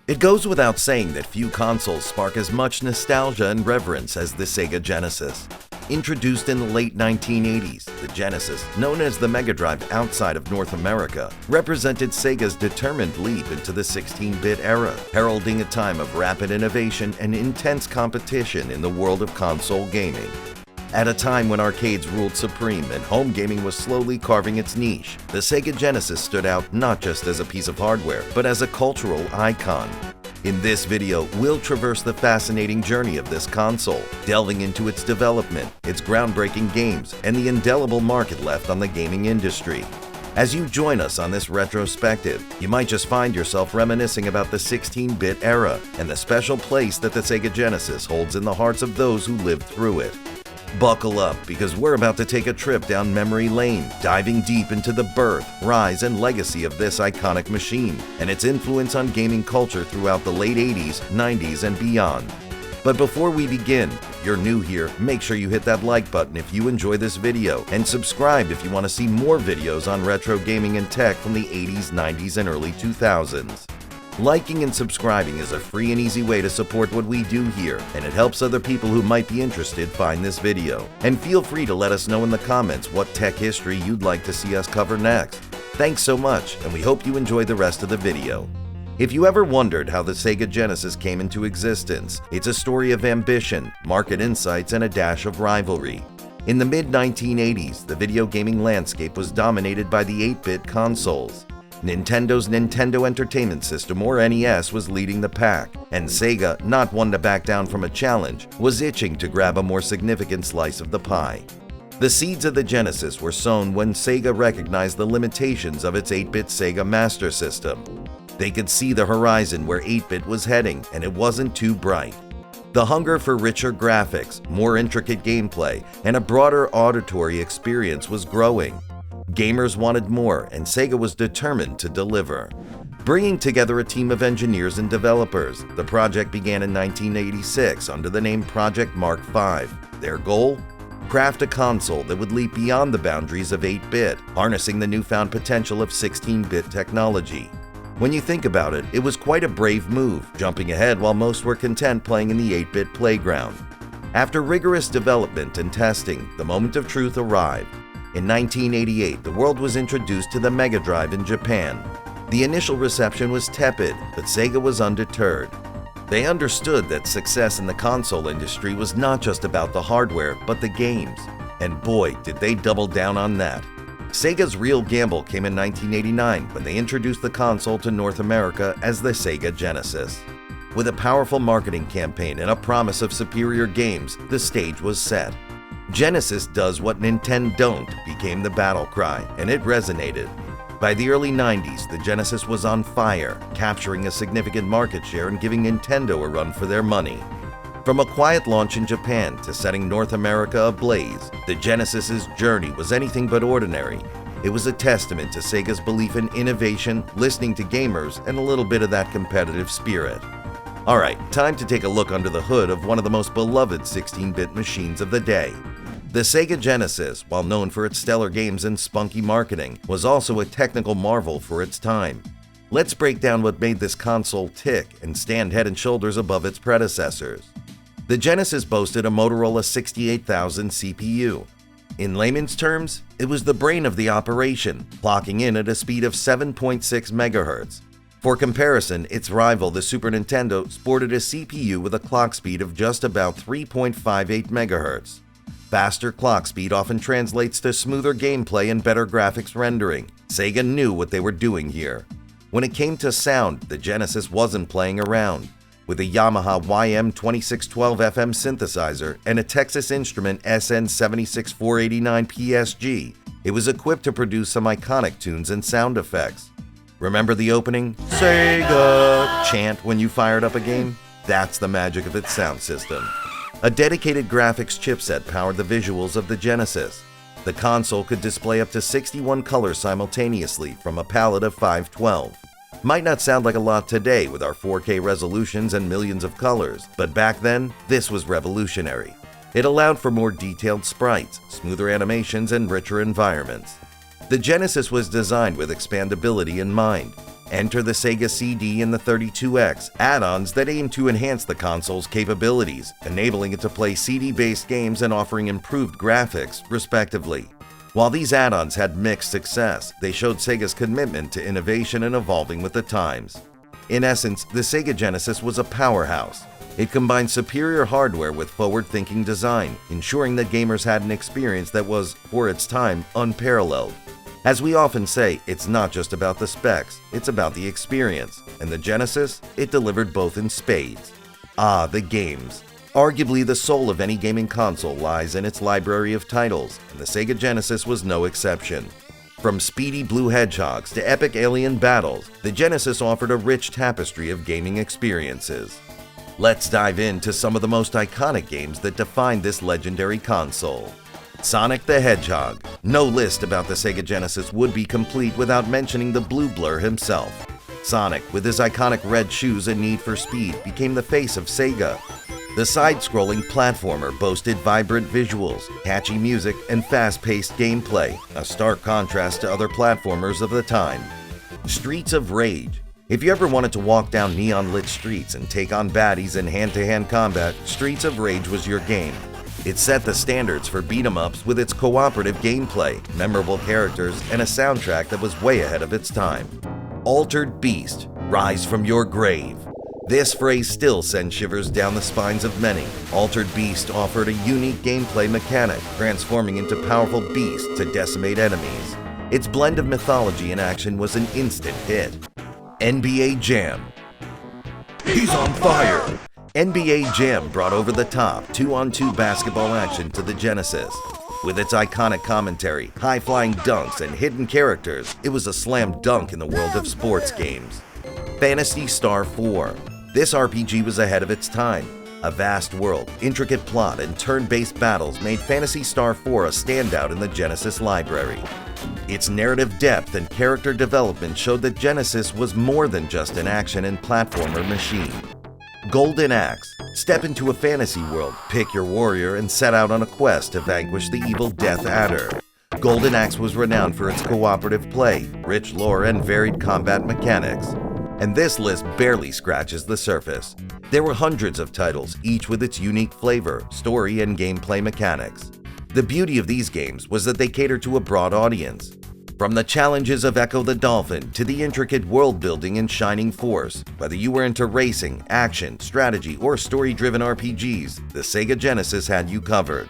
It goes without saying that few consoles spark as much nostalgia and reverence as the Sega Genesis. Introduced in the late 1980s, the Genesis, known as the Mega Drive outside of North America, represented Sega's determined leap into the 16-bit era, heralding a time of rapid innovation and intense competition in the world of console gaming. At a time when arcades ruled supreme and home gaming was slowly carving its niche, the Sega Genesis stood out not just as a piece of hardware, but as a cultural icon. In this video, we'll traverse the fascinating journey of this console, delving into its development, its groundbreaking games, and the indelible mark it left on the gaming industry. As you join us on this retrospective, you might just find yourself reminiscing about the 16-bit era and the special place that the Sega Genesis holds in the hearts of those who lived through it. Buckle up, because we're about to take a trip down memory lane, diving deep into the birth, rise, and legacy of this iconic machine, and its influence on gaming culture throughout the late 80s, 90s, and beyond. But before we begin, if you're new here, make sure you hit that like button if you enjoy this video, and subscribe if you want to see more videos on retro gaming and tech from the 80s, 90s, and early 2000s. Liking and subscribing is a free and easy way to support what we do here, and it helps other people who might be interested find this video. And feel free to let us know in the comments what tech history you'd like to see us cover next. Thanks so much, and we hope you enjoy the rest of the video. If you ever wondered how the Sega Genesis came into existence, it's a story of ambition, market insights, and a dash of rivalry. In the mid-1980s, the video gaming landscape was dominated by the 8-bit consoles. Nintendo's Nintendo Entertainment System, or NES, was leading the pack, and Sega, not one to back down from a challenge, was itching to grab a more significant slice of the pie. The seeds of the Genesis were sown when Sega recognized the limitations of its 8-bit Sega Master System. They could see the horizon where 8-bit was heading, and it wasn't too bright. The hunger for richer graphics, more intricate gameplay, and a broader auditory experience was growing. Gamers wanted more, and Sega was determined to deliver. Bringing together a team of engineers and developers, the project began in 1986 under the name Project Mark V. Their goal? Craft a console that would leap beyond the boundaries of 8-bit, harnessing the newfound potential of 16-bit technology. When you think about it, it was quite a brave move, jumping ahead while most were content playing in the 8-bit playground. After rigorous development and testing, the moment of truth arrived. In 1988, the world was introduced to the Mega Drive in Japan. The initial reception was tepid, but Sega was undeterred. They understood that success in the console industry was not just about the hardware, but the games. And boy, did they double down on that. Sega's real gamble came in 1989 when they introduced the console to North America as the Sega Genesis. With a powerful marketing campaign and a promise of superior games, the stage was set. Genesis does what Nintendo don't became the battle cry, and it resonated. By the early 90s, the Genesis was on fire, capturing a significant market share and giving Nintendo a run for their money. From a quiet launch in Japan to setting North America ablaze, the Genesis's journey was anything but ordinary. It was a testament to Sega's belief in innovation, listening to gamers, and a little bit of that competitive spirit. Alright, time to take a look under the hood of one of the most beloved 16-bit machines of the day. The Sega Genesis, while known for its stellar games and spunky marketing, was also a technical marvel for its time. Let's break down what made this console tick and stand head and shoulders above its predecessors. The Genesis boasted a Motorola 68000 CPU. In layman's terms, it was the brain of the operation, clocking in at a speed of 7.6 MHz. For comparison, its rival, the Super Nintendo, sported a CPU with a clock speed of just about 3.58 MHz. Faster clock speed often translates to smoother gameplay and better graphics rendering. Sega knew what they were doing here. When it came to sound, the Genesis wasn't playing around. With a Yamaha YM2612 FM synthesizer and a Texas Instrument SN76489 PSG, it was equipped to produce some iconic tunes and sound effects. Remember the opening Sega chant when you fired up a game? That's the magic of its sound system. A dedicated graphics chipset powered the visuals of the Genesis. The console could display up to 61 colors simultaneously from a palette of 512. Might not sound like a lot today with our 4K resolutions and millions of colors, but back then, this was revolutionary. It allowed for more detailed sprites, smoother animations, and richer environments. The Genesis was designed with expandability in mind. Enter the Sega CD and the 32X, add-ons that aim to enhance the console's capabilities, enabling it to play CD-based games and offering improved graphics, respectively. While these add-ons had mixed success, they showed Sega's commitment to innovation and evolving with the times. In essence, the Sega Genesis was a powerhouse. It combined superior hardware with forward-thinking design, ensuring that gamers had an experience that was, for its time, unparalleled. As we often say, it's not just about the specs, it's about the experience. And the Genesis, it delivered both in spades. Ah, the games. Arguably the soul of any gaming console lies in its library of titles, and the Sega Genesis was no exception. From speedy blue hedgehogs to epic alien battles, the Genesis offered a rich tapestry of gaming experiences. Let's dive into some of the most iconic games that defined this legendary console. Sonic the Hedgehog. No list about the Sega Genesis would be complete without mentioning the Blue Blur himself. Sonic, with his iconic red shoes and need for speed, became the face of Sega. The side-scrolling platformer boasted vibrant visuals, catchy music, and fast-paced gameplay, a stark contrast to other platformers of the time. Streets of Rage. If you ever wanted to walk down neon-lit streets and take on baddies in hand-to-hand combat, Streets of Rage was your game. It set the standards for beat-em-ups with its cooperative gameplay, memorable characters, and a soundtrack that was way ahead of its time. Altered Beast, rise from your grave. This phrase still sends shivers down the spines of many. Altered Beast offered a unique gameplay mechanic, transforming into powerful beasts to decimate enemies. Its blend of mythology and action was an instant hit. NBA Jam. He's on fire! NBA Jam brought over the top 2-on-2 basketball action to the Genesis. With its iconic commentary, high-flying dunks, and hidden characters, it was a slam dunk in the world of sports games. Phantasy Star 4. This RPG was ahead of its time. A vast world, intricate plot, and turn-based battles made Phantasy Star 4 a standout in the Genesis library. Its narrative depth and character development showed that Genesis was more than just an action and platformer machine. Golden Axe. Step into a fantasy world, pick your warrior, and set out on a quest to vanquish the evil Death Adder. Golden Axe was renowned for its cooperative play, rich lore, and varied combat mechanics. And this list barely scratches the surface. There were hundreds of titles, each with its unique flavor, story, and gameplay mechanics. The beauty of these games was that they catered to a broad audience. From the challenges of Echo the Dolphin to the intricate world building in Shining Force, whether you were into racing, action, strategy, or story-driven RPGs, the Sega Genesis had you covered.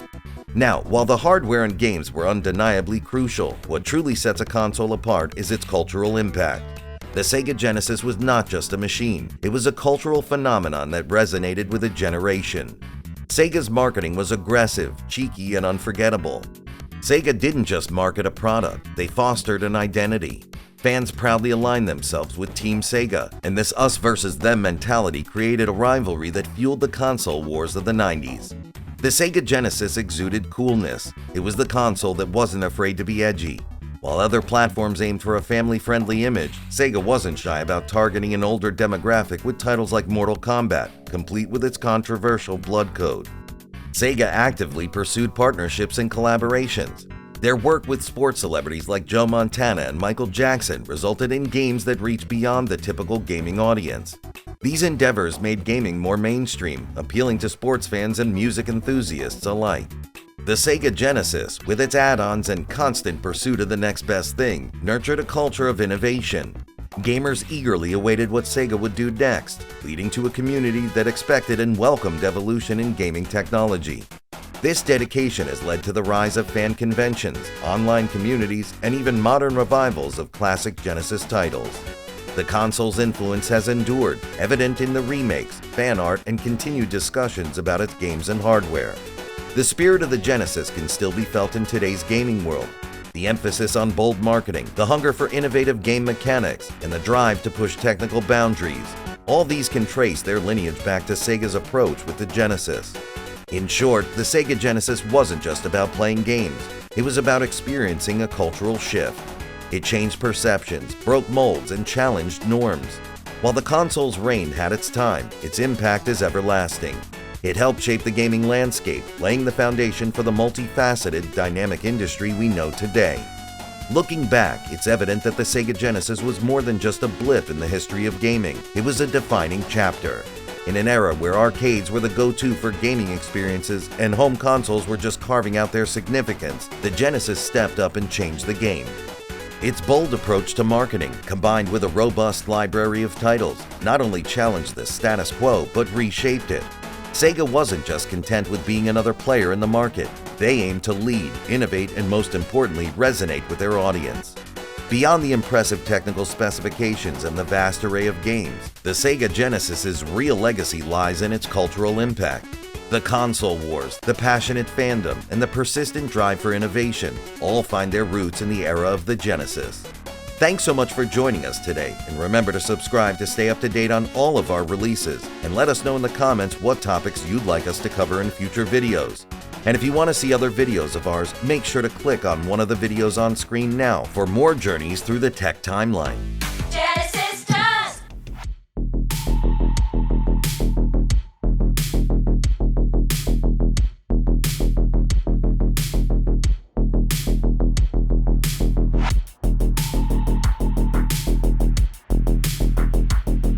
Now, while the hardware and games were undeniably crucial, what truly sets a console apart is its cultural impact. The Sega Genesis was not just a machine, it was a cultural phenomenon that resonated with a generation. Sega's marketing was aggressive, cheeky, and unforgettable. Sega didn't just market a product, they fostered an identity. Fans proudly aligned themselves with Team Sega, and this us versus them mentality created a rivalry that fueled the console wars of the 90s. The Sega Genesis exuded coolness. It was the console that wasn't afraid to be edgy. While other platforms aimed for a family-friendly image, Sega wasn't shy about targeting an older demographic with titles like Mortal Kombat, complete with its controversial blood code. Sega actively pursued partnerships and collaborations. Their work with sports celebrities like Joe Montana and Michael Jackson resulted in games that reached beyond the typical gaming audience. These endeavors made gaming more mainstream, appealing to sports fans and music enthusiasts alike. The Sega Genesis, with its add-ons and constant pursuit of the next best thing, nurtured a culture of innovation. Gamers eagerly awaited what Sega would do next, leading to a community that expected and welcomed evolution in gaming technology. This dedication has led to the rise of fan conventions, online communities, and even modern revivals of classic Genesis titles. The console's influence has endured, evident in the remakes, fan art, and continued discussions about its games and hardware. The spirit of the Genesis can still be felt in today's gaming world. The emphasis on bold marketing, the hunger for innovative game mechanics, and the drive to push technical boundaries. All these can trace their lineage back to Sega's approach with the Genesis. In short, the Sega Genesis wasn't just about playing games. It was about experiencing a cultural shift. It changed perceptions, broke molds, and challenged norms. While the console's reign had its time, its impact is everlasting. It helped shape the gaming landscape, laying the foundation for the multifaceted, dynamic industry we know today. Looking back, it's evident that the Sega Genesis was more than just a blip in the history of gaming. It was a defining chapter. In an era where arcades were the go-to for gaming experiences and home consoles were just carving out their significance, the Genesis stepped up and changed the game. Its bold approach to marketing, combined with a robust library of titles, not only challenged the status quo but reshaped it. Sega wasn't just content with being another player in the market. They aimed to lead, innovate, and most importantly, resonate with their audience. Beyond the impressive technical specifications and the vast array of games, the Sega Genesis's real legacy lies in its cultural impact. The console wars, the passionate fandom, and the persistent drive for innovation all find their roots in the era of the Genesis. Thanks so much for joining us today, and remember to subscribe to stay up to date on all of our releases, and let us know in the comments what topics you'd like us to cover in future videos. And if you want to see other videos of ours, make sure to click on one of the videos on screen now for more journeys through the tech timeline.